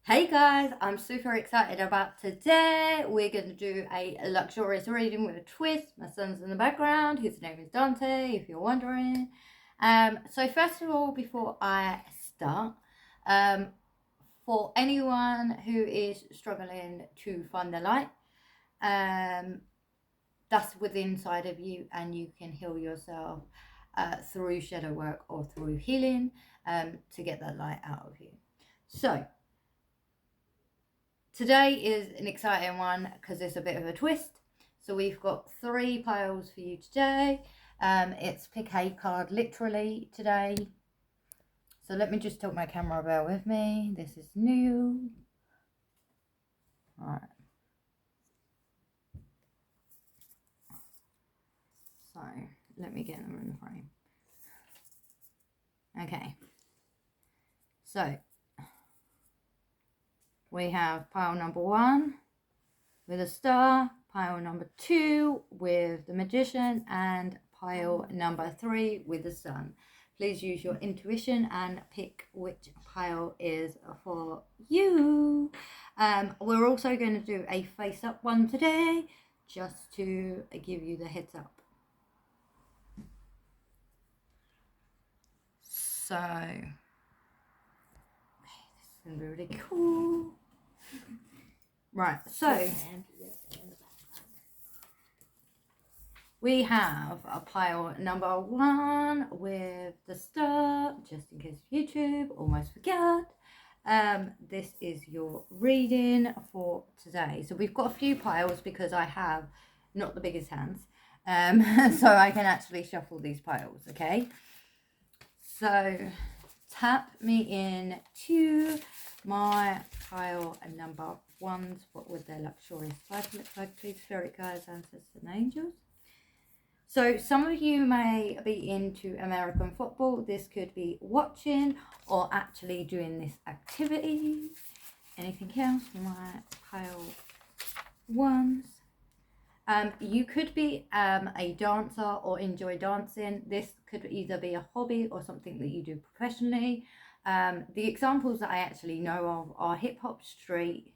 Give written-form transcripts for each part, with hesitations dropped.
Hey guys, I'm super excited about today. We're going to do a luxurious reading with a twist. My son's in the background. His name is Dante, if you're wondering. So first of all, before I start, for anyone who is struggling to find the light, that's within inside of you, and you can heal yourself through shadow work or through healing to get that light out of you. So today is an exciting one because it's a bit of a twist. So we've got 3 piles for you today. It's pick a card literally today. So let me just tilt my camera, bear with me. This is new. All right. So let me get them in the frame. Okay. So we have pile number 1 with a star, pile number 2 with the magician, and pile number 3 with the sun. Please use your intuition and pick which pile is for you. We're also going to do a face-up one today, just to give you the heads up. So, this is going to be really cool. Right, so we have a pile number 1 with the star, just in case YouTube almost forgot. This is your reading for today. So we've got a few piles because I have not the biggest hands. So I can actually shuffle these piles, okay? So tap me in to my pile number 1s. What would their luxurious life look like, please? Spirit guides, ancestors and angels. So some of you may be into American football. This could be watching or actually doing this activity. Anything else for my pile 1s? You could be a dancer or enjoy dancing. This could either be a hobby or something that you do professionally. The examples that I actually know of are hip hop, street,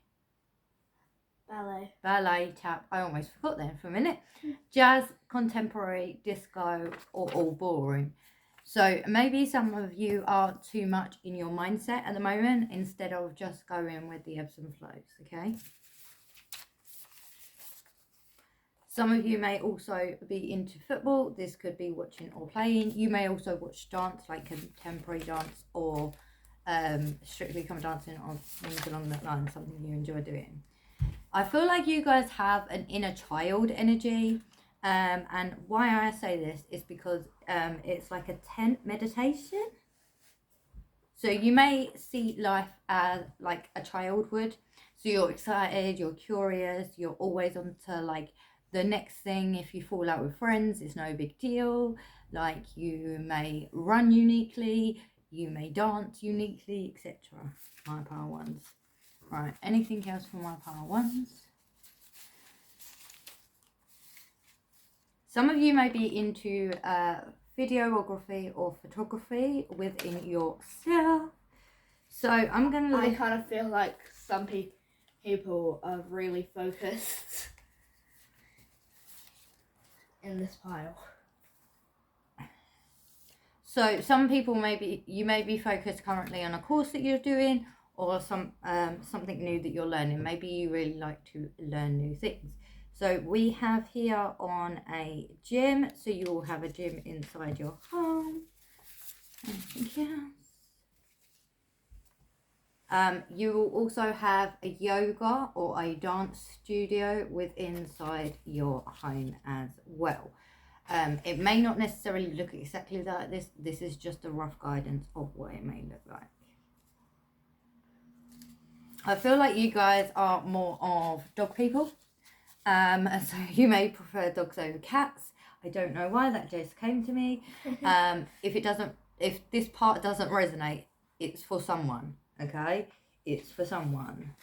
ballet, tap, I almost forgot then for a minute, jazz, contemporary, disco, or all ballroom. So maybe some of you are too much in your mindset at the moment instead of just going with the ebbs and flows, okay? Some of you may also be into football. This could be watching or playing. You may also watch dance, like contemporary dance or Strictly Come Dancing or things along that line, something you enjoy doing. I feel like you guys have an inner child energy. And why I say this is because it's like a tent meditation. So you may see life as like a child would. So you're excited, you're curious, you're always on to like the next thing. If you fall out with friends, it's no big deal. Like you may run uniquely, you may dance uniquely, etc. My pile 1s. Right, anything else for my pile 1s? Some of you may be into videography or photography within yourself. So I'm going to... I kind of feel like some people are really focused in this pile. So some people you may be focused currently on a course that you're doing or something new that you're learning. Maybe you really like to learn new things. So we have here on a gym. So you will have a gym inside your home. Anything else? You will also have a yoga or a dance studio within inside your home as well. It may not necessarily look exactly like this. This is just a rough guidance of what it may look like. I feel like you guys are more of dog people. So you may prefer dogs over cats. I don't know why, that just came to me. If this part doesn't resonate, it's for someone, okay? It's for someone.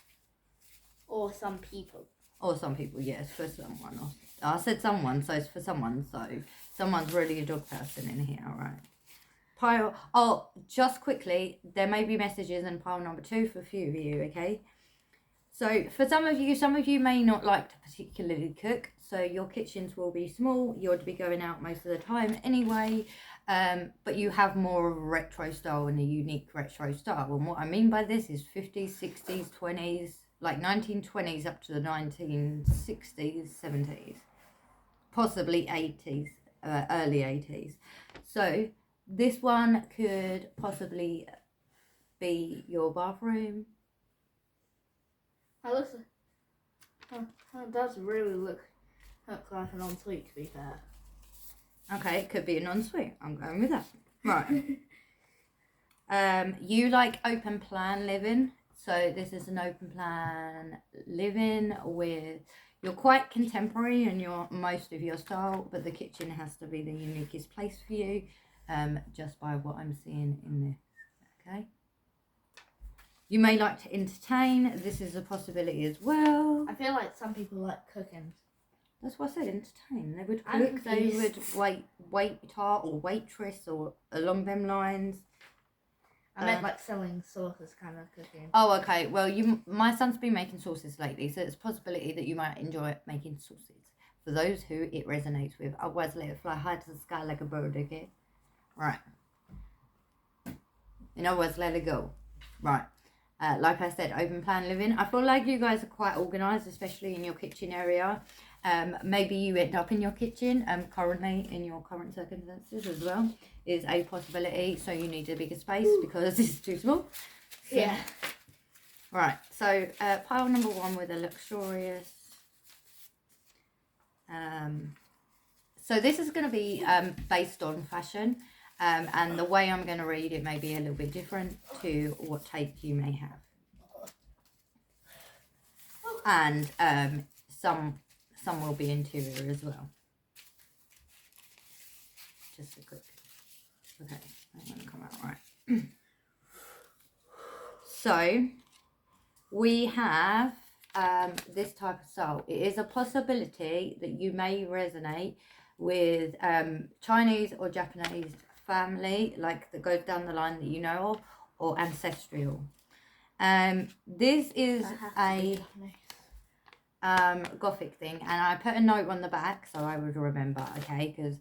Or some people. Or some people, yes, for someone. I said someone, so it's for someone. So someone's really a dog person in here, all right? pile. Oh, just quickly, there may be messages in pile number 2 for a few of you, okay? So for some of you may not like to particularly cook, so your kitchens will be small. You'll be going out most of the time anyway, but you have more of a retro style and a unique retro style. And what I mean by this is 50s, 60s, 20s, like 1920s up to the 1960s, 70s, possibly 80s, early 80s. So this one could possibly be your bathroom. That does really look like an ensuite, to be fair. Okay, it could be an ensuite. I'm going with that. Right. You like open plan living. So this is an open plan living with, you're quite contemporary in most of your style, but the kitchen has to be the uniquest place for you, just by what I'm seeing in this. Okay. You may like to entertain. This is a possibility as well. I feel like some people like cooking. That's what I said, entertain. They would cook, they would waiter or waitress or along them lines. I meant like selling sauces kind of cooking. Oh, okay. Well, my son's been making sauces lately, so it's a possibility that you might enjoy making sauces. For those who it resonates with. Otherwise, let it fly high to the sky like a bird, okay? Right. In other words, let it go. Right. Like I said, open plan living. I feel like you guys are quite organised, especially in your kitchen area. Maybe you end up in your kitchen currently in your current circumstances as well is a possibility. So you need a bigger space because it's too small. So, yeah. Right. So pile number 1 with a luxurious. So this is going to be based on fashion. And the way I'm going to read it may be a little bit different to what take you may have. And some will be interior as well. Just a quick. Okay, I'm going to come out right. So we have this type of style. It is a possibility that you may resonate with Chinese or Japanese family, like that goes down the line that you know of, or ancestral. This is a Gothic thing, and I put a note on the back so I would remember, okay, because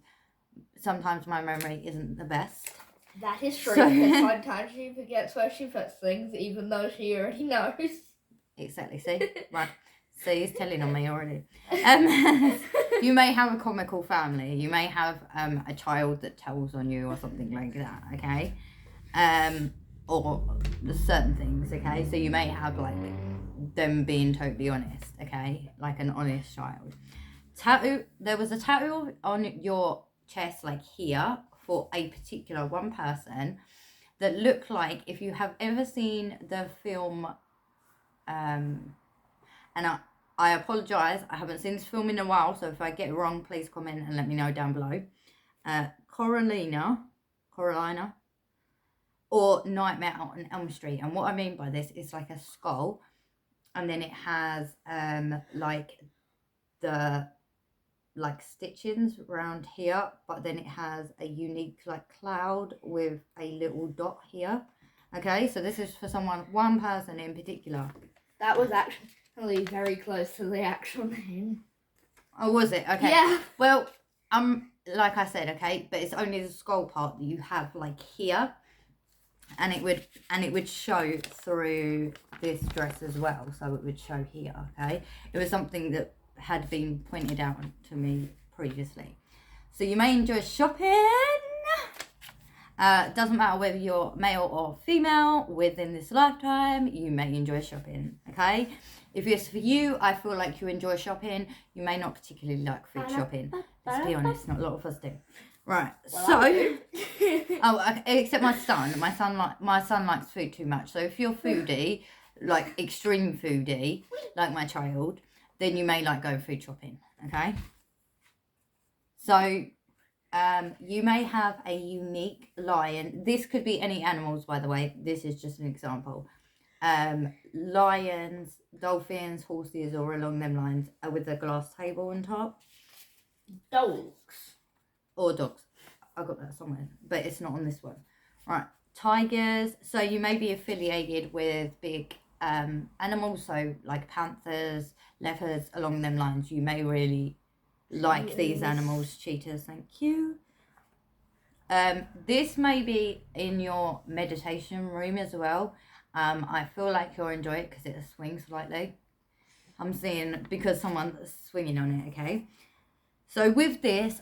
sometimes my memory isn't the best. That is true, because sometimes she forgets where she puts things, even though she already knows. Exactly, see? Right. See, he's telling on me already. You may have a comical family. You may have a child that tells on you or something like that, okay? Or certain things, okay? So you may have like them being totally honest, okay? Like an honest child. Tattoo. There was a tattoo on your chest, like here, for a particular one person that looked like, if you have ever seen the film, and I apologise, I haven't seen this film in a while, so if I get it wrong, please comment and let me know down below. Coralina, or Nightmare on Elm Street. And what I mean by this is like a skull, and then it has like the stitchings around here, but then it has a unique like cloud with a little dot here. Okay, so this is for one person in particular. That was actually very close to the actual name. Oh, was it? Okay. Yeah. Well, like I said, okay, but it's only the skull part that you have like here, and it would show through this dress as well. So it would show here. Okay, it was something that had been pointed out to me previously. So you may enjoy shopping. Doesn't matter whether you're male or female within this lifetime, you may enjoy shopping, okay? If it's for you, I feel like you enjoy shopping. You may not particularly like food shopping. Let's be honest, not a lot of us do. Right, well, so except my son. My son likes food too much. So if you're foodie, like extreme foodie, like my child, then you may like going food shopping, okay? So you may have a unique lion. This could be any animals, by the way. This is just an example. Lions, dolphins, horses, or along them lines, with a glass table on top. Dogs. Or dogs. I got that somewhere, but it's not on this one. Right, tigers. So you may be affiliated with big animals, so like panthers, leopards, along them lines. You may really like these animals. Cheetahs, thank you. This may be in your meditation room as well. I feel like you'll enjoy it because it swings slightly. I'm seeing because someone's swinging on it. Okay. So with this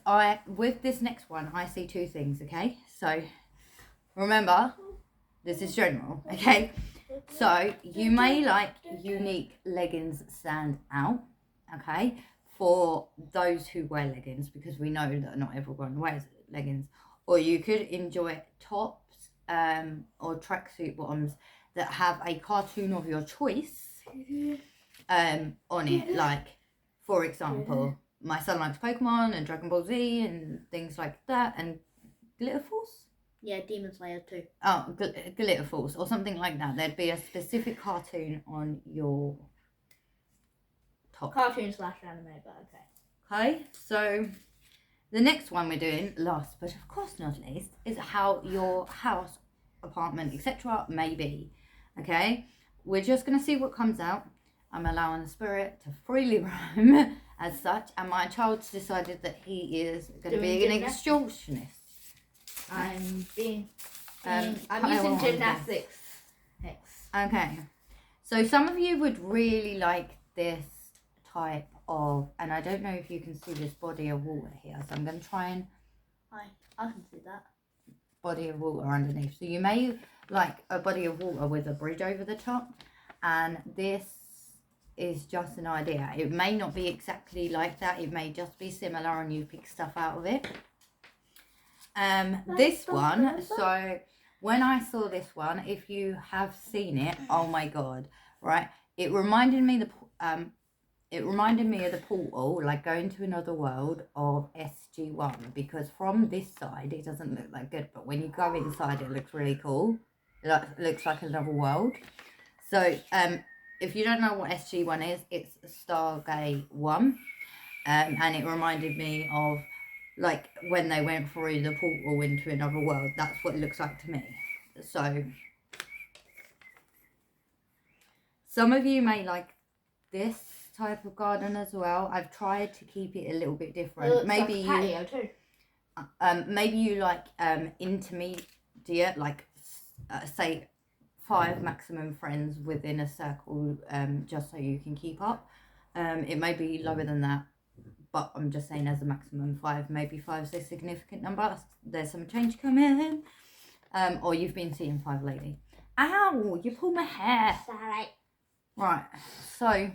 next one, I see two things. Okay. So remember, this is general. Okay. So you may like unique leggings stand out. Okay. For those who wear leggings, because we know that not everyone wears leggings. Or you could enjoy tops or tracksuit bottoms that have a cartoon of your choice on it. Like, for example, my son likes Pokemon and Dragon Ball Z and things like that, and Glitter Force. Yeah, Demon Slayer too. Oh, Glitter Force or something like that. There'd be a specific cartoon on your top. Cartoon / anime, but okay. Okay, so the next one we're doing, last but of course not least, is how your house, apartment, etc. may be. Okay, we're just going to see what comes out. I'm allowing the spirit to freely roam as such, and my child's decided that he is going to be an extortionist. I'm using Pile gymnastics. Okay, so some of you would really like this type of, and I don't know if you can see this body of water here, so I'm going to try and I can see that body of water underneath. So you may like a body of water with a bridge over the top, and this is just an idea. It may not be exactly like that, it may just be similar and you pick stuff out of it. This one, so when I saw this one, if you have seen it, oh my god, right, it reminded me of the portal, like going to another world of SG1, because from this side it doesn't look that good, but when you go inside it looks really cool. It looks like another world. So if you don't know what SG1 is, it's Stargate 1, and it reminded me of like when they went through the portal into another world. That's what it looks like to me. So some of you may like this type of garden as well. I've tried to keep it a little bit different. Maybe like patio too. Maybe you like intermediate, like say 5 maximum friends within a circle, just so you can keep up. It may be lower than that, but I'm just saying as a maximum 5. Maybe 5 is a significant number. There's some change coming. Or you've been seeing 5 lately. Ow, you pulled my hair. Sorry. Right, so,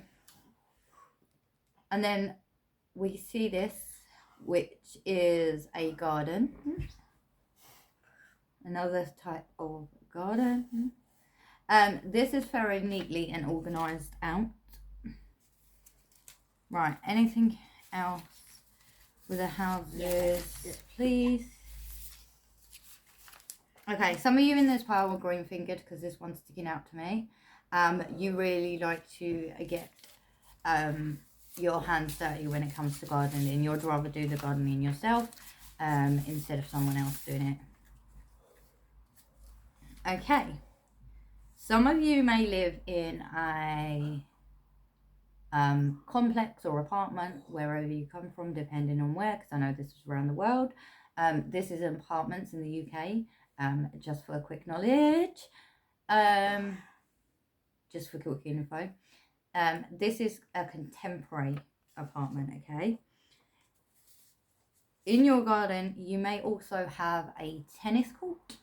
and then we see this, which is a garden. Another type of garden. This is very neatly and organised out. Right, anything else with the houses, yes, please? Okay, some of you in this pile were green fingered because this one's sticking out to me. You really like to get your hands dirty when it comes to gardening. You'd rather do the gardening yourself instead of someone else doing it. Okay, some of you may live in a complex or apartment, wherever you come from, depending on where, because I know this is around the world. This is apartments in the UK, just for a quick knowledge, just for quick info. This is a contemporary apartment, okay? In your garden, you may also have a tennis court.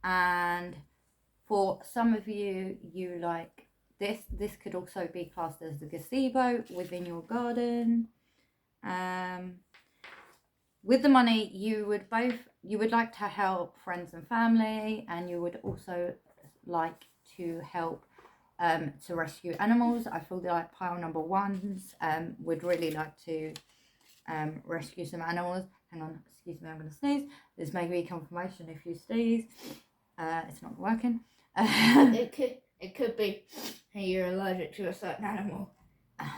And for some of you, you like this could also be classed as the gazebo within your garden. With the money, you would like to help friends and family, and you would also like to help to rescue animals. I feel like pile number 1s would really like to rescue some animals. Hang on, excuse me, I'm going to sneeze. This may be confirmation if you sneeze. It's not working. It could be, hey, you're allergic to a certain animal.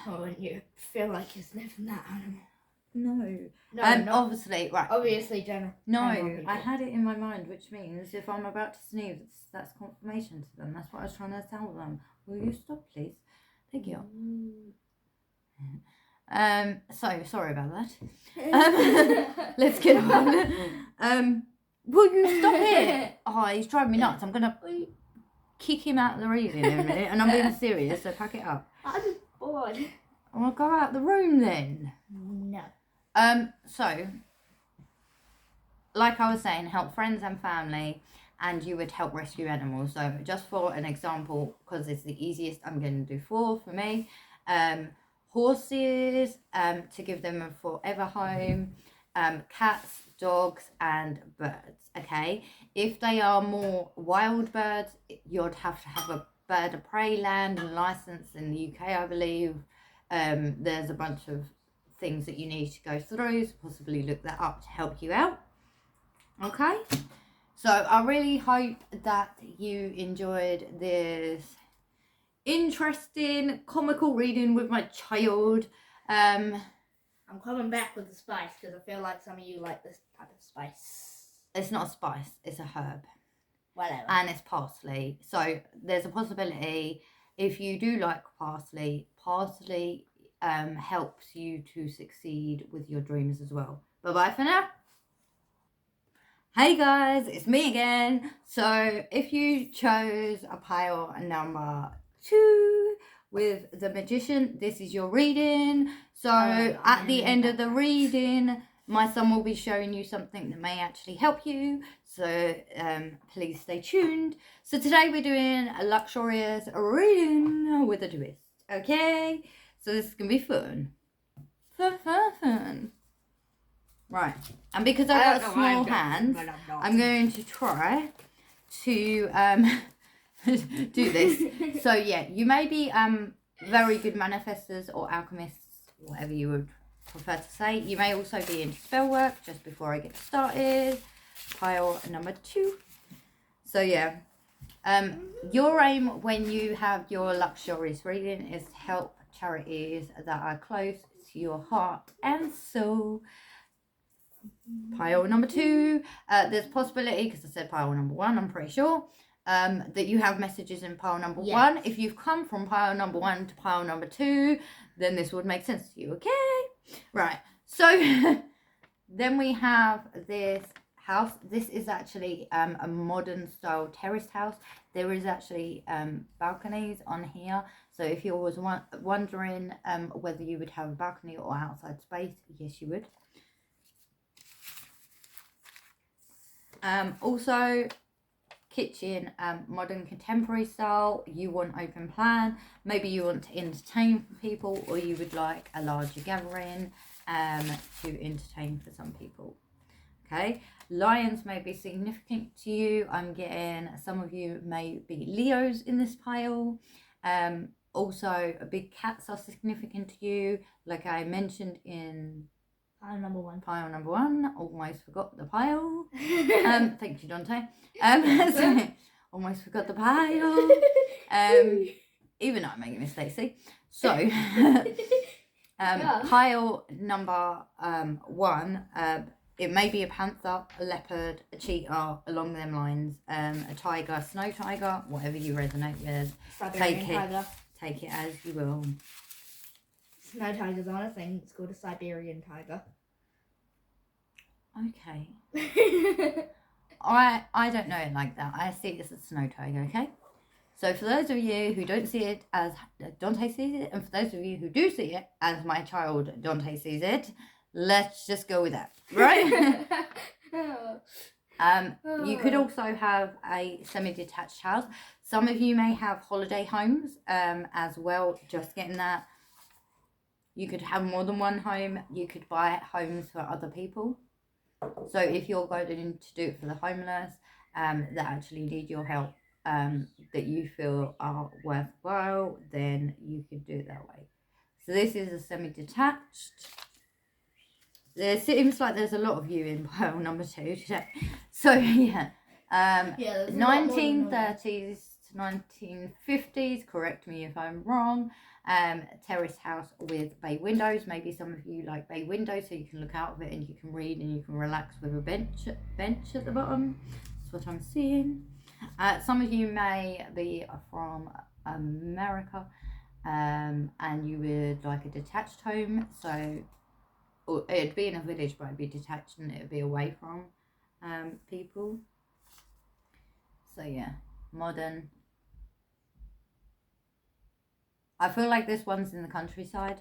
Oh, when you feel like you're sniffing that animal. No. No, not Obviously, right. obviously, Jenna. No, Animal I people. had it in my mind, which means if I'm about to sneeze, that's confirmation to them. That's what I was trying to tell them. Will you stop, please? Thank you. So sorry about that. Let's get on. Will you stop it? Oh, he's driving me nuts. I'm gonna kick him out of the reading in a minute, and I'm being serious. So pack it up. I'm bored. I'll go out the room then. No. So, like I was saying, help friends and family, and you would help rescue animals. So, just for an example, because it's the easiest, I'm going to do 4 for me. Horses, to give them a forever home. Cats, dogs, and birds. Okay, if they are more wild birds, you'd have to have a bird of prey land and license in the UK, I believe. There's a bunch of things that you need to go through, so possibly look that up to help you out. Okay, so I really hope that you enjoyed this interesting comical reading with my child. I'm coming back with the spice because I feel like some of you like this type of spice. It's not a spice, it's a herb. Whatever. And it's parsley. So there's a possibility, if you do like parsley helps you to succeed with your dreams as well. Bye-bye for now. Hey guys, it's me again. So if you chose a pile number 2 with the magician, this is your reading. So at the end of the reading, my son will be showing you something that may actually help you. So please stay tuned. So today we're doing a luxurious reading with a twist. Okay? So this is going to be fun. Fun. Right. And because I've got small hands, I'm going to try to do this. So yeah, you may be very good manifestors or alchemists, whatever you would prefer to say. You may also be into spell work. Just before I get started, pile number 2. So yeah, your aim when you have your luxurious reading is to help charities that are close to your heart and soul. Pile number 2, there's possibility, because I said pile number 1, I'm pretty sure, that you have messages in pile number 1. If you've come from pile number 1 to pile number 2, then this would make sense to you. Okay, right, so then we have this house. This is actually a modern style terraced house. There is actually balconies on here, so if you was wondering whether you would have a balcony or outside space, yes you would. Also kitchen, modern contemporary style. You want open plan, maybe you want to entertain people, or you would like a larger gathering to entertain for some people. Okay, lions may be significant to you. I'm getting some of you may be Leos in this pile. Also big cats are significant to you, like I mentioned in Pile number 1. Pile number 1. Almost forgot the pile. Thank you, Dante. So, almost forgot the pile. Even though I make mistakes, see. So, pile number 1. It may be a panther, a leopard, a cheetah, along them lines. A tiger, snow tiger, whatever you resonate with. Take it as you will. Snow tigers aren't a thing. It's called a Siberian tiger. Okay. I don't know it like that. I see it as a snow tiger, okay? So for those of you who don't see it as Dante sees it, and for those of you who do see it as my child Dante sees it, let's just go with that, right? You could also have a semi-detached house. Some of you may have holiday homes as well, just getting that. You could have more than one home. You could buy homes for other people. So if you're going to do it for the homeless that actually need your help, that you feel are worthwhile, then you could do it that way. So this is a semi-detached. There seems like there's a lot of you in pile number 2 today. So yeah, 1930s to 1950s, correct me if I'm wrong. terrace house with bay windows. Maybe some of you like bay windows so you can look out of it and you can read and you can relax with a bench at the bottom. That's what I'm seeing. Some of you may be from America and you would like a detached home, so or it'd be in a village but it'd be detached and it'd be away from people. So yeah, modern. I feel like this one's in the countryside,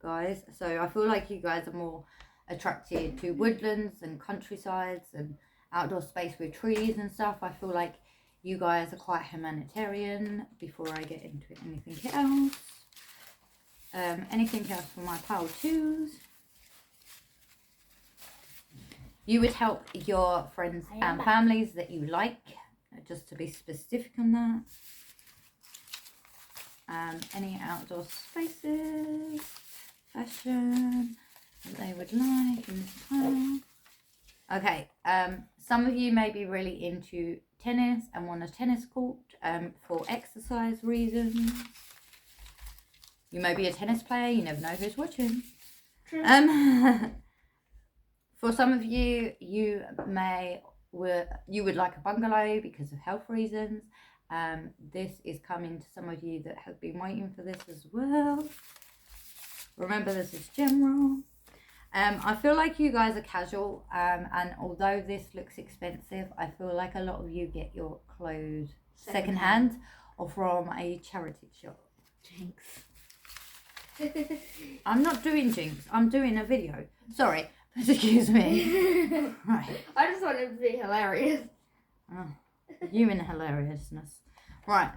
guys. So I feel like you guys are more attracted to woodlands and countrysides and outdoor space with trees and stuff. I feel like you guys are quite humanitarian. Before I get into anything else, anything else for my pile twos? You would help your friends and families that you like, just to be specific on that. Any outdoor spaces, fashion that they would like in this pile. Okay, some of you may be really into tennis and want a tennis court for exercise reasons. You may be a tennis player, you never know who's watching. True. For some of you, you would like a bungalow because of health reasons. This is coming to some of you that have been waiting for this as well. Remember, this is general. I feel like you guys are casual, and although this looks expensive, I feel like a lot of you get your clothes secondhand or from a charity shop. Jinx. I'm not doing jinx, I'm doing a video. Sorry, excuse me. Right. I just wanted to be hilarious. Oh, you and hilariousness. Right.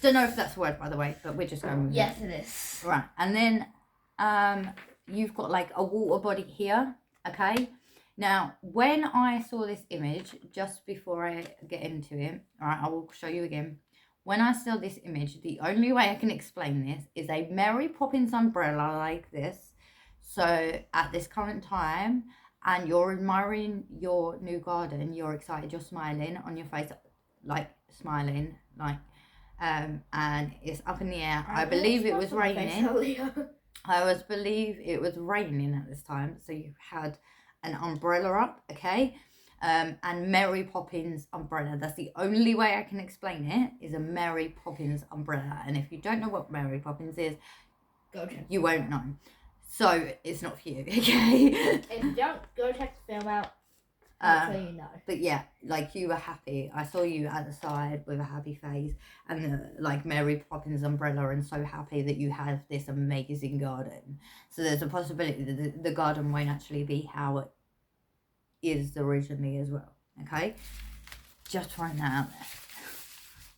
Don't know if that's a word, by the way, but we're just going with Yes, it is. Right. And then you've got like a water body here. Okay. Now, when I saw this image, just before I get into it, all right, I will show you again. When I saw this image, the only way I can explain this is a Mary Poppins umbrella like this. So at this current time, and you're admiring your new garden, you're excited, you're smiling on your face, like smiling, like, and it's up in the air. I believe it was raining. I believe it was raining at this time, so you had an umbrella up, okay? And Mary Poppins umbrella. That's the only way I can explain it, is a Mary Poppins umbrella. And if you don't know what Mary Poppins is, go check. You won't know. So it's not for you, okay? If you don't, go check the film out. So you know. But yeah, like you were happy. I saw you at the side with a happy face and the, like Mary Poppins umbrella, and so happy that you have this amazing garden. So there's a possibility that the garden won't actually be how it is originally as well. Okay, just throwing that out there.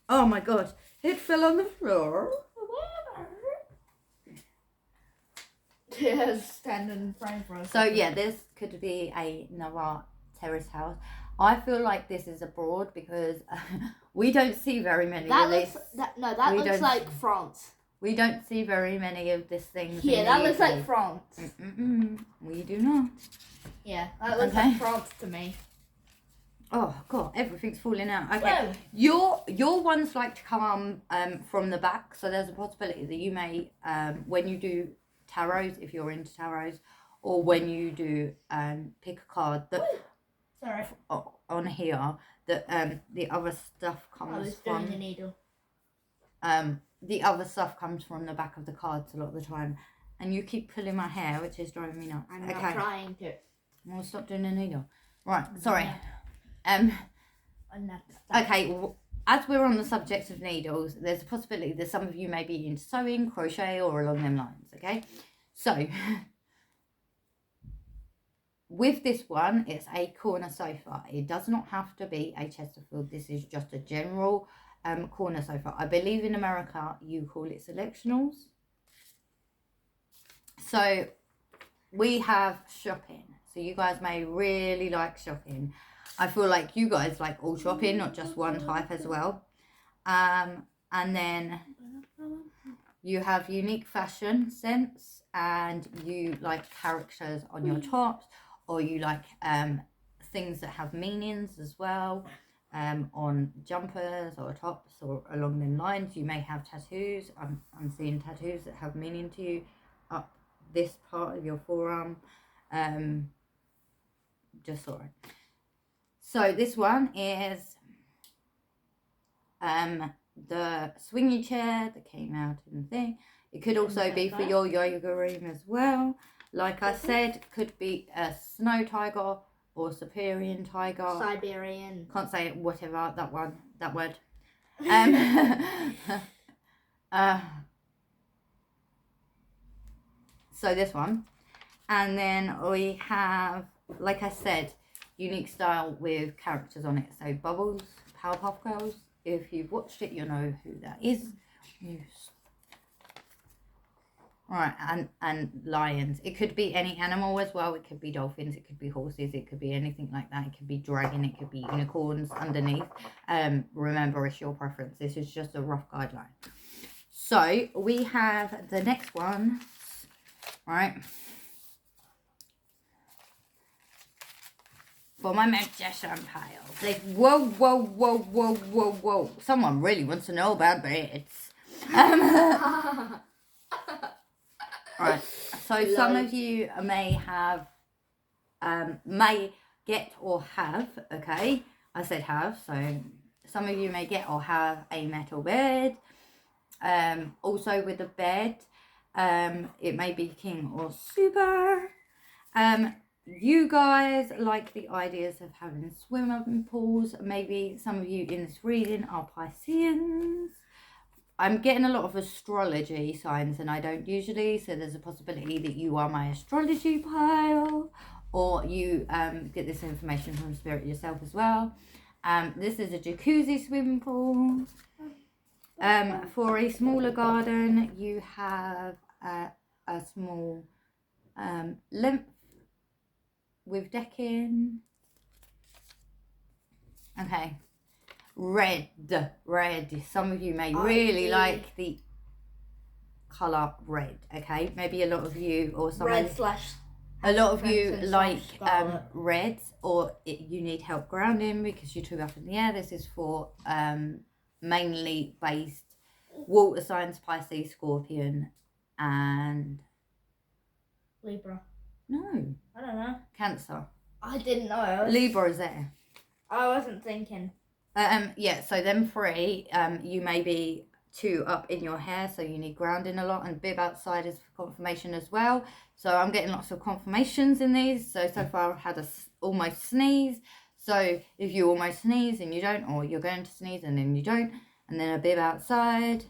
Oh my god, it fell on the floor. Yes, standing in frame for us. So yeah, this could be another terrace house. I feel like this is abroad because we don't see very many That of looks this. that looks like France. We don't see very many of these things. Yeah, in that the looks UK. like France. We do not. Yeah, that looks Okay. like France to me. Oh god, everything's falling out. Okay, Whoa. your ones like to come from the back, so there's a possibility that you may when you do tarots, if you're into tarots, or when you do pick a card that Sorry. on here that the other stuff I comes was doing the from needle. the other stuff comes from the back of the cards a lot of the time, and you keep pulling my hair, which is driving me nuts. I'm not trying to. Well, stop doing the needle. Right, sorry. I'm not. Okay, as we're on the subject of needles, there's a possibility that some of you may be into sewing, crochet, or along them lines, okay? So, with this one, it's a corner sofa. It does not have to be a Chesterfield. This is just a general corner sofa. I believe in America, you call it selectionals. So, we have shopping. So, you guys may really like shopping. I feel like you guys like all shopping, not just one type as well. And then you have unique fashion sense, and you like characters on your tops, or you like things that have meanings as well. on jumpers or tops or along them lines. You may have tattoos. I'm seeing tattoos that have meaning to you up this part of your forearm. Just saw it. So this one is the swingy chair that came out in the thing. It could also be for your yoga room as well. Like I said, could be a snow tiger or Siberian tiger. Siberian. Can't say it, whatever, that word. So this one. And then we have, like I said, unique style with characters on it. So Bubbles, Powerpuff Girls. If you've watched it, you'll know who that is. Right, and lions. It could be any animal as well. It could be dolphins, it could be horses, it could be anything like that. It could be dragon, it could be unicorns underneath. Remember, it's your preference. This is just a rough guideline. So we have the next one, right? For my magician pile. Like, whoa. Someone really wants to know about birds. Right, so some of you may have, may get or have, okay, I said have, so some of you may get or have a metal bed. Also with the bed, it may be king or super. You guys like the ideas of having swimming pools. Maybe some of you in this reading are Pisceans. I'm getting a lot of astrology signs, and I don't usually, so there's a possibility that you are my astrology pile, or you get this information from Spirit yourself as well. This is a jacuzzi swimming pool. For a smaller garden, you have a small length with decking. Okay. Red. Some of you may really like the colour red, okay? Maybe a lot of you or some Red / a lot of you like red, or you need help grounding because you're too up in the air. This is for mainly based water signs, Pisces, Scorpion, and Libra. No. I don't know. Cancer. I didn't know. Libra is there. I wasn't thinking. Yeah, so them three, you may be too up in your hair, so you need grounding a lot, and bib outside is for confirmation as well. So I'm getting lots of confirmations in these. So far I've had a almost sneeze. So if you almost sneeze and you don't, or you're going to sneeze and then you don't, and then a bib outside,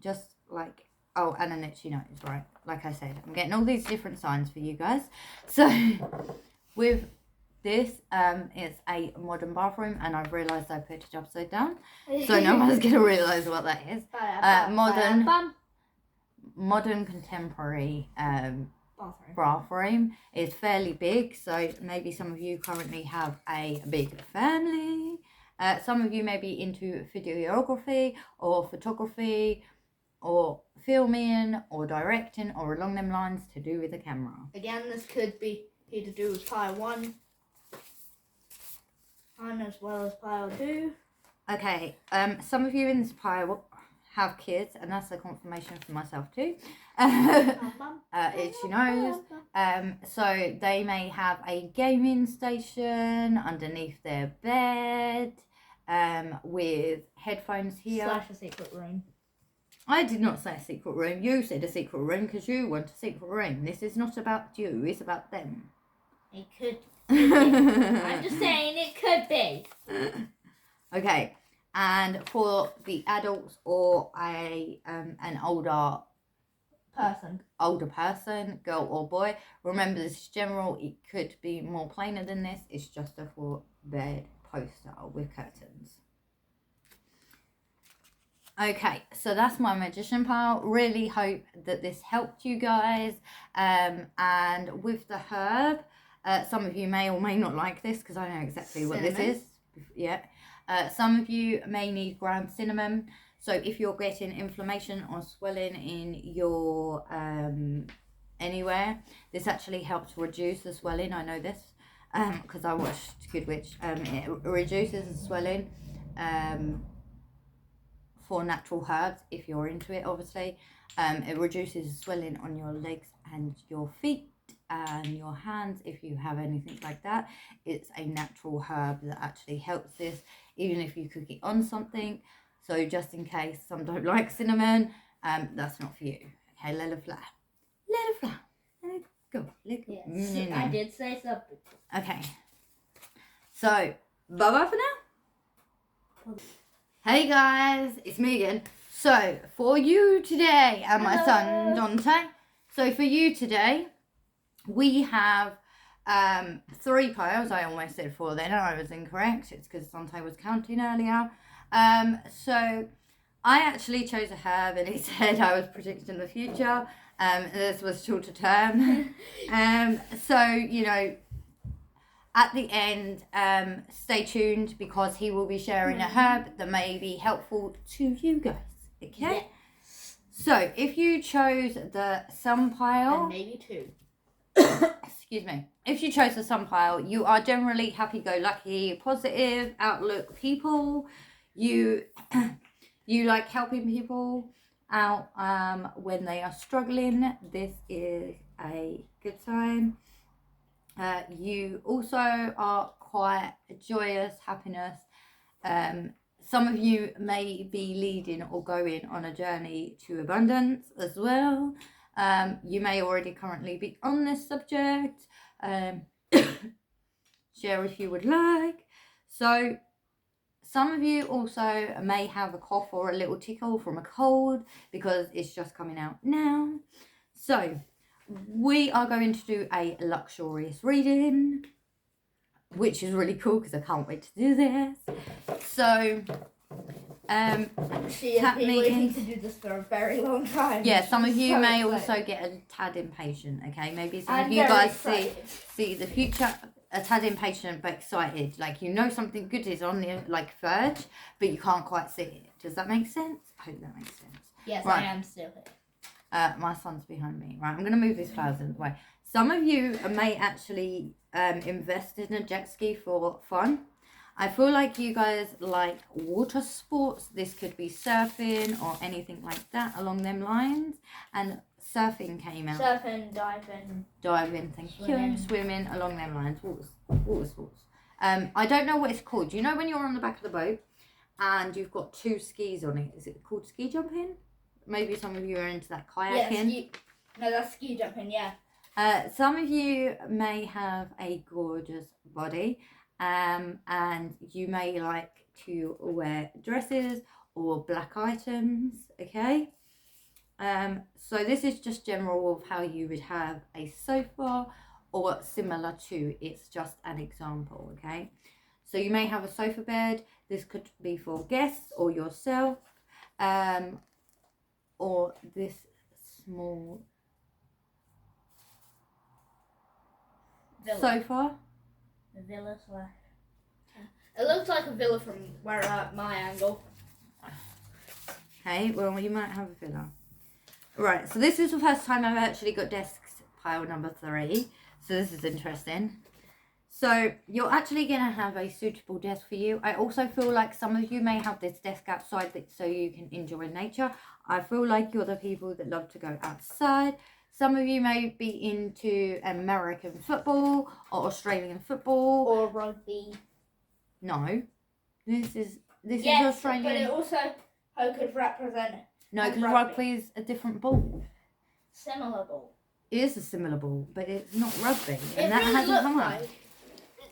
just like, oh, and an itchy nose, right? Like I said, I'm getting all these different signs for you guys. So with this, it's a modern bathroom, and I've realised I put it upside down, so no one's going to realise what that is. Modern contemporary bathroom is fairly big, so maybe some of you currently have a big family. Some of you may be into videography or photography or filming or directing or along them lines to do with the camera. Again, this could be to do with pile 1 as well as pile 2. Okay, some of you in this pile have kids, and that's a confirmation for myself too. Itchy nose. So they may have a gaming station underneath their bed, with headphones here. / a secret room. I did not say a secret room. You said a secret room because you want a secret room. This is not about you. It's about them. It could be. I'm just saying it could be. Okay. And for the adults or an older person, girl or boy, remember this is general. It could be more plainer than this. It's just a 4-bed poster with curtains. Okay, so that's my magician pile. Really hope that this helped you guys. And with the herb, some of you may or may not like this because I know exactly what this is. Yeah. Some of you may need ground cinnamon. So if you're getting inflammation or swelling in your anywhere, this actually helps reduce the swelling. I know this. because I watched Good Witch. It reduces the swelling for natural herbs, if you're into it, obviously. It reduces the swelling on your legs and your feet and your hands if you have anything like that. It's a natural herb that actually helps this, even if you cook it on something. So just in case some don't like cinnamon, that's not for you. Okay, let it fly. Let it fly. Let it go. Yes, I did say something. Okay. So, bye-bye for now. Hey guys, it's me again. So, for you today and my son Dante. So, for you today, we have 3 piles. I almost said 4 then, and I was incorrect. It's because Dante was counting earlier. So, I actually chose a herb, and he said I was predicting the future. This was shorter term. So, you know, at the end, stay tuned because he will be sharing a herb that may be helpful to you guys. Okay? Yes. So, if you chose the sun pile, And maybe 2. excuse me, if you chose the sun pile, you are generally happy-go-lucky, positive outlook people. You like helping people out when they are struggling. This is a good sign. You also are quite joyous, happiness. Some of you may be leading or going on a journey to abundance as well. You may already currently be on this subject. Share if you would like. So some of you also may have a cough or a little tickle from a cold because it's just coming out now. So we are going to do a luxurious reading, which is really cool because I can't wait to do this. So, She has been waiting to do this for a very long time. Yeah, some of you so may excited. also get a tad impatient, okay? Maybe some I'm of you very guys excited. see the future a tad impatient but excited. Like, you know something good is on the, verge, but you can't quite see it. Does that make sense? I hope that makes sense. Yes, Right. I am still here. My son's behind me. Right, I'm going to move these flowers in the way. Some of you may actually invest in a jet ski for fun. I feel like you guys like water sports. This could be surfing or anything like that along them lines. And surfing came out. Surfing, diving, Thank swimming. you. Swimming along them lines. Water sports. I don't know what it's called. You know when you're on the back of the boat and you've got 2 skis on it? Is it called ski jumping? Maybe some of you are into that kayaking. No, that's ski jumping, yeah. Some of you may have a gorgeous body, and you may like to wear dresses or black items, okay? So this is just general of how you would have a sofa or similar to. It's just an example, okay? So you may have a sofa bed. This could be for guests or yourself. Or this small Villa. sofa. A villa slash. It looks like a villa from where my angle. Okay, well, you might have a villa. Right, so this is the first time I've actually got desks pile number 3. So this is interesting. So you're actually going to have a suitable desk for you. I also feel like some of you may have this desk outside so you can enjoy nature. I feel like you're the people that love to go outside. Some of you may be into American football or Australian football. Or rugby. No. This is Australian. But it also could represent. No, because rugby is a different ball. Similar ball. It is a similar ball, but it's not rugby. And It that really hasn't looks come like up.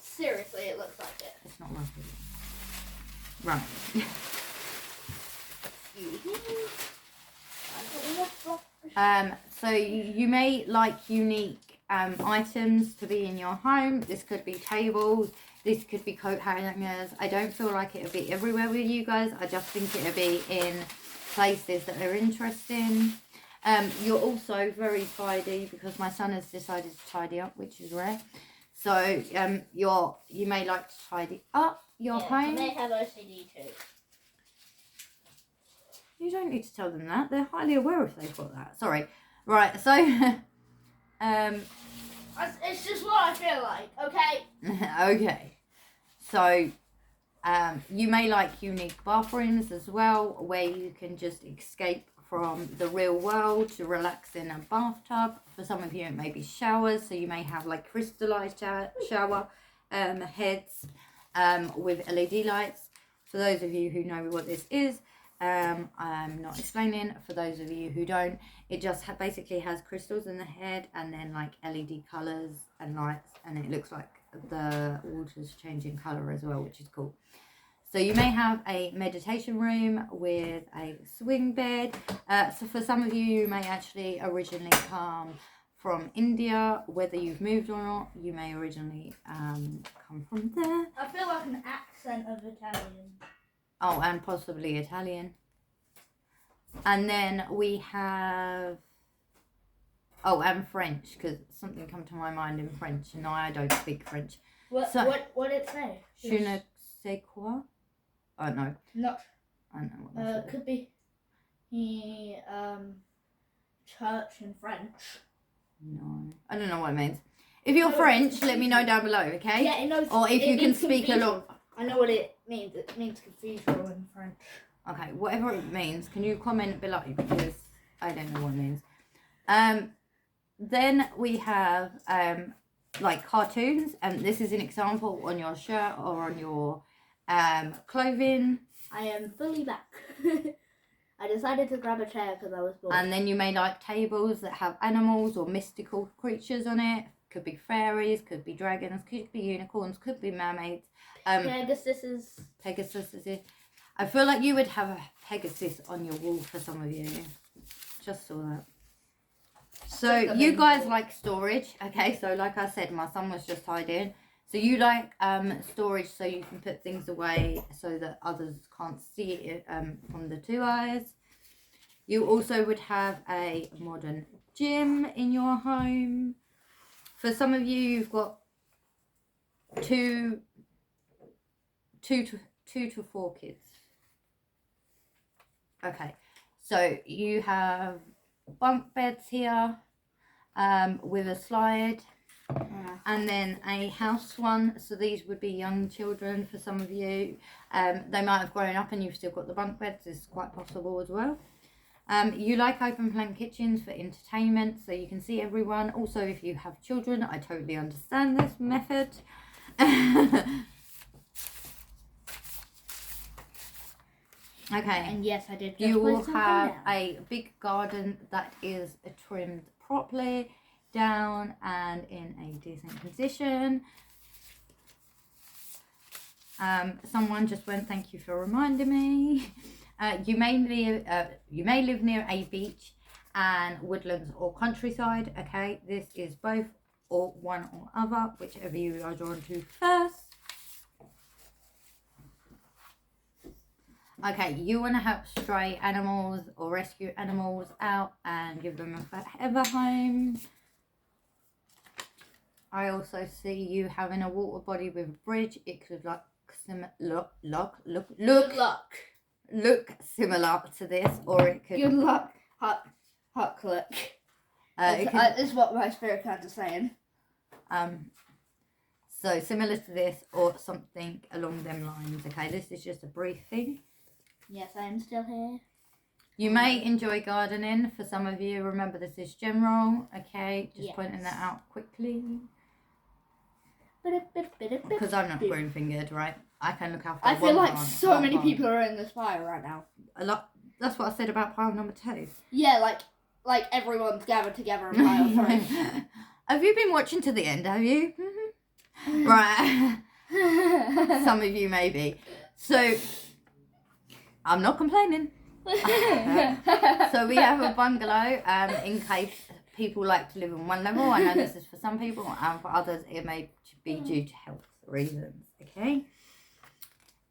Seriously, it looks like it. It's not rugby. Right. So you may like unique items to be in your home. This could be tables. This could be coat hangers. I don't feel like it'll be everywhere with you guys. I just think it'll be in places that are interesting. You're also very tidy because my son has decided to tidy up, which is rare. So you may like to tidy up your home. They have OCD too. You don't need to tell them that. They're highly aware if they've got that. Sorry. Right, so It's just what I feel like, okay? Okay. So, you may like unique bathrooms as well, where you can just escape from the real world to relax in a bathtub. For some of you, it may be showers, so you may have like crystallized shower heads with LED lights. For those of you who know what this is, I'm not explaining. For those of you who don't, it just basically has crystals in the head and then like LED colors and lights, and it looks like the water's changing color as well, which is cool. So you may have a meditation room with a swing bed. So for some of you, you may actually originally come from India, whether you've moved or not. You may originally come from there. I feel like an accent of Italian. Oh, and possibly Italian. And then we have, oh, and French, because something come to my mind in French, and no, I don't speak French. What did it say? Je ne sais quoi? Oh, no. No. I don't know what that is. Could be church in French. No. I don't know what it means. If you're French, let me know down below, okay? Yeah, it knows. Or if you can speak a lot. I know what it means. It means cathedral in French. Okay, whatever it means, can you comment below, because I don't know what it means. Then we have like cartoons, and this is an example on your shirt or on your clothing. I am fully back. I decided to grab a chair because I was bored. And then you may like tables that have animals or mystical creatures on it. Could be fairies, could be dragons, could be unicorns, could be mermaids. Pegasus is it. I feel like you would have a Pegasus on your wall for some of you. Just saw that. So you guys like storage, okay? So like I said, my son was just hiding. So you like storage, so you can put things away so that others can't see it from the two eyes. You also would have a modern gym in your home. For some of you, you've got two to four kids. Okay, so you have bunk beds here with a slide, and then a house one. So these would be young children for some of you. They might have grown up and you've still got the bunk beds. It's quite possible as well. You like open plan kitchens for entertainment, so you can see everyone. Also, if you have children, I totally understand this method. Okay. And yes, I did. You will have a big garden that is trimmed properly, down and in a decent position. Someone just went, thank you for reminding me. You may live near a beach and woodlands or countryside. Okay, this is both or one or other, whichever you are drawn to first. Okay, you want to help stray animals or rescue animals out and give them a forever home. I also see you having a water body with a bridge. It could look similar to this, or it could. Good luck, hot click. Is what my spirit cat is saying. So similar to this, or something along them lines. Okay, this is just a brief thing. Yes, I am still here. You may enjoy gardening. For some of you, remember this is general. Okay, just pointing that out quickly. Because I'm not green fingered, right? I can look after. I feel like so many people are in this fire right now. A lot. That's what I said about pile number 2. Yeah, like everyone's gathered together in pile 3. Have you been watching to the end? Have you? Right. Some of you maybe. So I'm not complaining. So we have a bungalow. In case people like to live on one level. I know this is for some people, and for others it may be due to health reasons. Okay.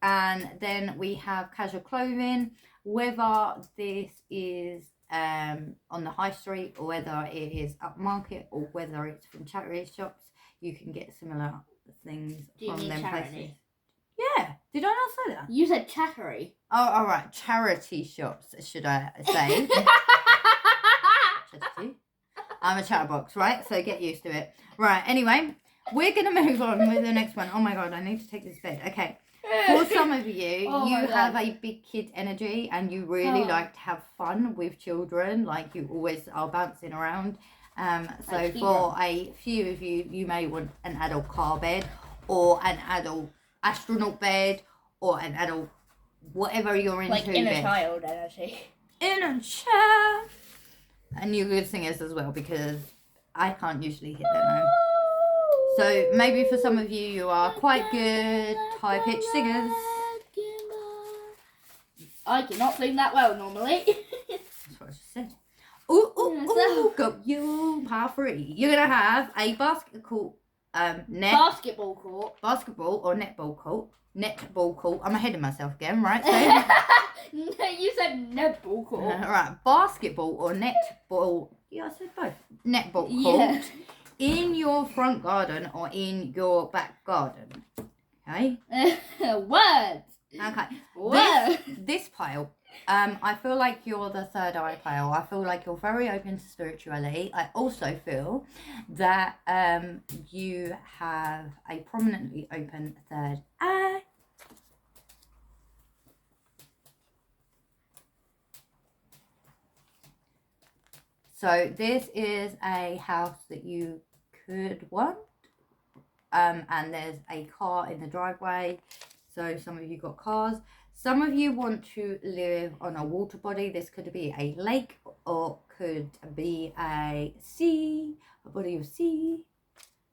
And then we have casual clothing, whether this is on the high street or whether it is upmarket or whether it's from charity shops, you can get similar things from them places. Yeah, did I not say that? You said chattery. Oh, all right, charity shops, should I say? Charity. I'm a chatterbox, right? So get used to it. Right, anyway, we're going to move on with the next one. Oh my God, I need to take this bed. Okay. For some of you, Oh you my have God. a big kid energy and you really Oh. like to have fun with children. Like you always are bouncing around. So Like for a few of you, you may want an adult car bed or an adult astronaut bed or an adult whatever you're into. Like inner bed. child energy. Inner child. And you're good singers as well because I can't usually hit that note. So maybe for some of you, you are quite good high-pitched singers. I cannot sing that well normally. That's what I just said. Ooh, go you, part 3. You're going to have a basketball Basketball court. Basketball or netball court. Netball court. I'm ahead of myself again, right? So, No, you said netball court. right, basketball or netball. Yeah, I said both. Netball court. Yeah. In your front garden or in your back garden. Okay? Words. Okay. Words. This pile, I feel like you're the third eye pile. I feel like you're very open to spirituality. I also feel that you have a prominently open third eye. So this is a house that you could want. And there's a car in the driveway. So some of you got cars. Some of you want to live on a water body. This could be a lake or could be a sea, a body of sea,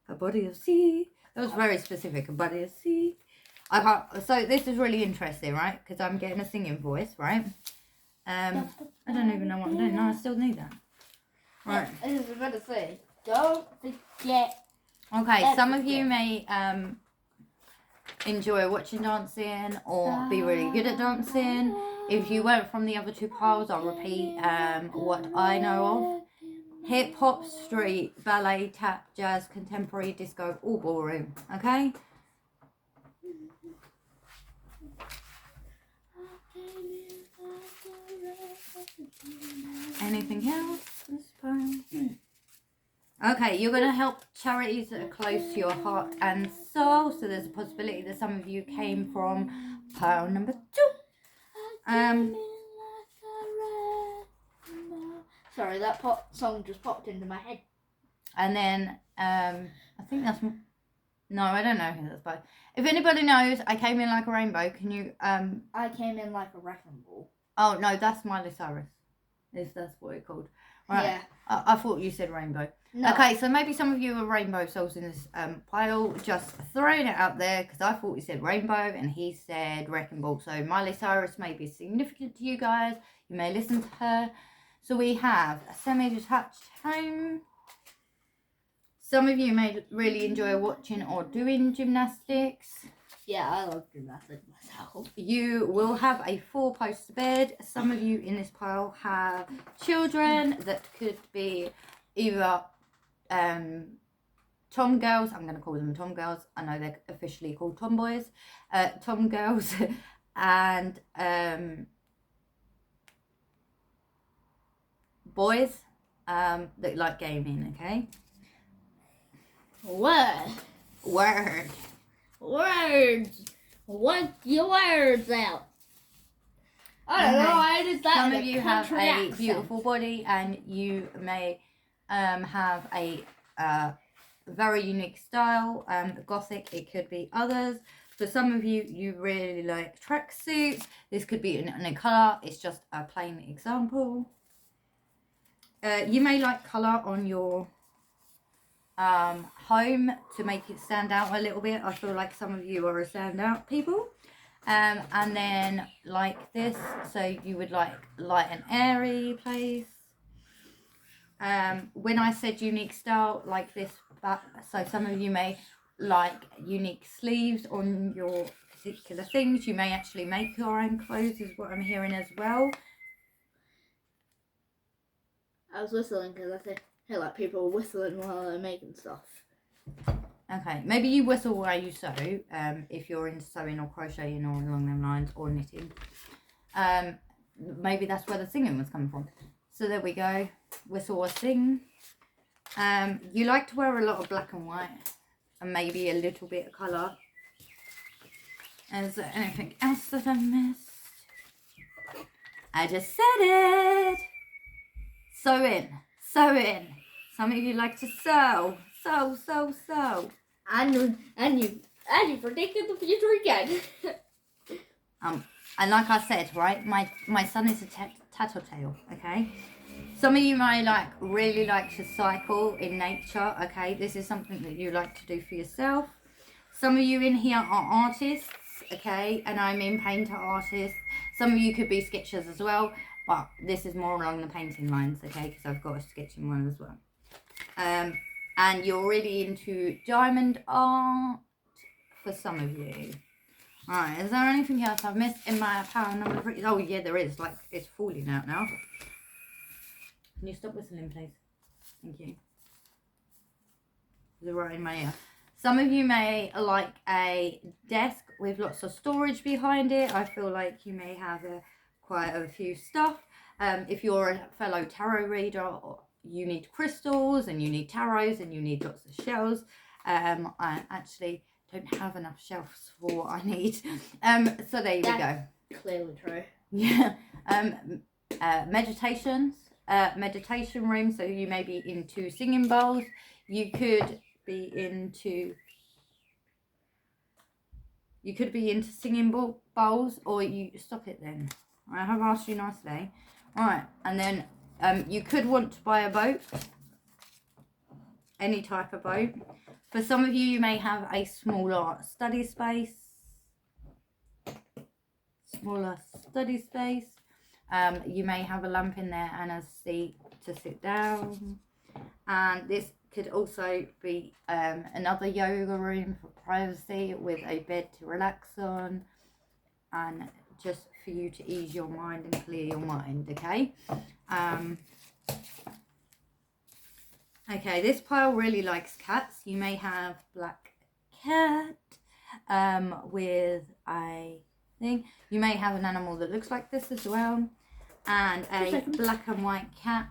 a body of sea. That was very specific, a body of sea. I can't, so this is really interesting, right? Because I'm getting a singing voice, right? I don't even know what I'm doing. No, I still need that. Right. I was about to say, don't forget. Okay, some of you may enjoy watching dancing or be really good at dancing. If you weren't from the other two piles, I'll repeat what I know of. Hip hop, street, ballet, tap, jazz, contemporary, disco, all ballroom. Okay? Anything else? Okay, you're going to help charities that are close to your heart and soul. So there's a possibility that some of you came from pile number 2. Sorry, that song just popped into my head. And then I think that's... No, I don't know who that's by. If anybody knows, I came in like a rainbow. Can you... I came in like a wrecking ball. Oh, no, that's Miley Cyrus. If that's what it's called. Right. Yeah. I thought you said rainbow. No. Okay, so maybe some of you are rainbow souls in this pile. Just throwing it out there because I thought he said rainbow and he said wrecking ball. So Miley Cyrus may be significant to you guys. You may listen to her. So we have a semi-detached home. Some of you may really enjoy watching or doing gymnastics. Yeah, I love gymnastics myself. You will have a 4-poster bed. Some of you in this pile have children that could be either tom girls. I'm going to call them tom girls. I know they're officially called tomboys. Tom girls and boys that like gaming, okay? Word. Words. What your words out? I don't know. I did that. Some in of a you have country a accent. beautiful body and you may have a very unique style. Gothic, it could be others. For some of you, you really like tracksuits. This could be in a colour. It's just a plain example. You may like colour on your home to make it stand out a little bit. I feel like some of you are a standout people. And then like this, so you would like light and airy place. When I said unique style, like this, so some of you may like unique sleeves on your particular things. You may actually make your own clothes, is what I'm hearing as well. I was whistling because I hear like people whistling while they're making stuff. Okay, maybe you whistle while you sew, if you're into sewing or crocheting or along them lines, or knitting. Maybe that's where the singing was coming from. So there we go, whistle or sing. You like to wear a lot of black and white and maybe a little bit of colour. Is there anything else that I missed? I just said it. Sew in. Some of you like to sew. Sew. And you predicted the future again. And like I said, right, my son is a tattletale, okay? Some of you may really like to cycle in nature, okay? This is something that you like to do for yourself. Some of you in here are artists, okay? And I mean painter artists. Some of you could be sketchers as well, but this is more along the painting lines, okay? Because I've got a sketching one as well. And you're really into diamond art for some of you. Alright, is there anything else I've missed in my pile number 3? Oh yeah, there is. Like, it's falling out now. Can you stop whistling, please? Thank you. They're right in my ear. Some of you may like a desk with lots of storage behind it. I feel like you may have quite a few stuff. If you're a fellow tarot reader, you need crystals and you need tarots and you need lots of shells. I actually don't have enough shelves for what I need. So there you go. Clearly true. Yeah. Meditation room. So you may be into singing bowls. You could be into singing bowls, or you stop it then. I have asked you nicely. All right, and then you could want to buy a boat, any type of boat. For some of you, you may have a smaller study space. You may have a lamp in there and a seat to sit down. And this could also be another yoga room for privacy with a bed to relax on and just for you to ease your mind and clear your mind, okay? Okay, this pile really likes cats. You may have black cat with a thing. You may have an animal that looks like this as well, and a black and white cat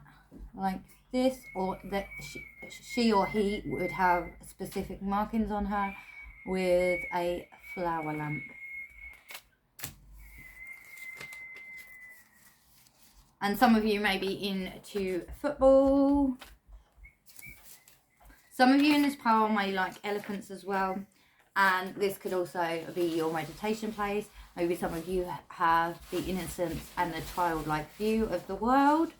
like this, or that she or he would have specific markings on her with a flower lamp. And some of you may be into football. Some of you in this pile may like elephants as well. And this could also be your meditation place. Maybe some of you have the innocence and the childlike view of the world.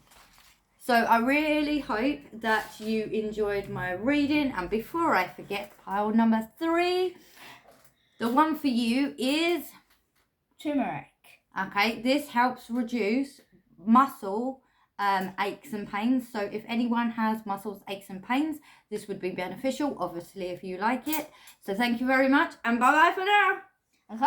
So I really hope that you enjoyed my reading. And before I forget, pile number 3, the one for you is turmeric. Okay, this helps reduce muscle aches and pains. So if anyone has muscles aches and pains, this would be beneficial, obviously, if you like it. So thank you very much, and bye bye for now. And